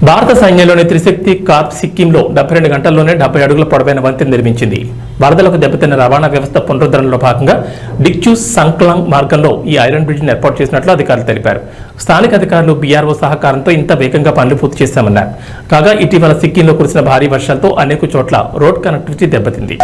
భారత సైన్యంలోని త్రిశక్తి కార్ప్ సిక్కింలో 72 గంటల్లోనే 70 అడుగుల పొడవైన వంతెన నిర్మించింది. వరదలకు దెబ్బతిన్న రవాణా వ్యవస్థ పునరుద్ధరణలో భాగంగా డిక్చూ సంక్లాంగ్ మార్గంలో ఈ ఐరన్ బ్రిడ్జిని ఏర్పాటు చేసినట్లు అధికారులు తెలిపారు. స్థానిక అధికారులు బీఆర్ఓ సహకారంతో ఇంత వేగంగా పనులు పూర్తి చేశామన్నారు. కాగా ఇటీవల సిక్కింలో కురిసిన భారీ వర్షాలతో అనేక చోట్ల రోడ్ కనెక్టివిటీ దెబ్బతింది.